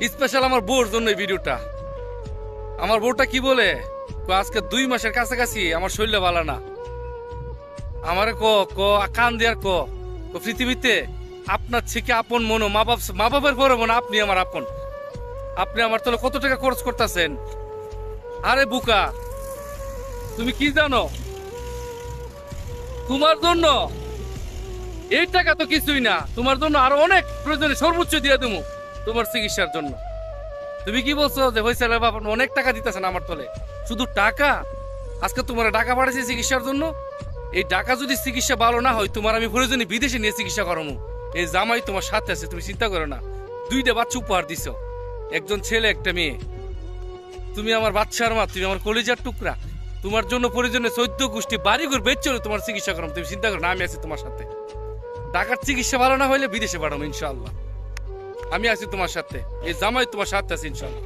Special আমার বউর জন্য এই ভিডিওটা। আমার বউটা কি বলে, আজকে 2 মাসের কাছাকাছি আমার শরীরে ভালো না। আমারে ক ক কান দেয়ার ক পৃথিবীতে আপনার থেকে আপন মনো মা বাবার পরে মনে আপনি আমার আপন। আপনি আমার তাহলে কত টাকা খরচ করতেছেন? আরে বুকা, তুমি কি জানো? তোমার জন্য এই টাকা তো কিছুই না, তোমার জন্য আরো অনেক প্রয়োজনে সর্বোচ্চ দিয়ে দেবো তোমার চিকিৎসার জন্য। তুমি কি বলছো যে হয়েছে বাবা অনেক টাকা দিতেছেন আমার তলে? শুধু টাকা? আজকে তোমার টাকা পাঠাইছে চিকিৎসার জন্য। এই টাকা যদি চিকিৎসা ভালো না হয়, তোমার আমি প্রয়োজনে বিদেশে নিয়ে চিকিৎসা করামু। এই জামাই তোমার সাথে আছে, তুমি চিন্তা করো না। 2টা বাচ্চা উপহার দিছো, একজন ছেলে একটা মেয়ে। তুমি আমার বাচ্চার মা, তুমি আমার কলিজার টুকরা। তোমার জন্য প্রয়োজনে 14 গোষ্ঠী বাড়ি ঘর বেচ চলে তোমার চিকিৎসা করাম। তুমি চিন্তা করো না, আমি আছি তোমার সাথে। টাকার চিকিৎসা ভালো না হইলে বিদেশে পাঠাবো ইনশাআল্লাহ। আমি আছি তোমার সাথে, এই জামাই তোমার সাথে আছে ইনশাআল্লাহ।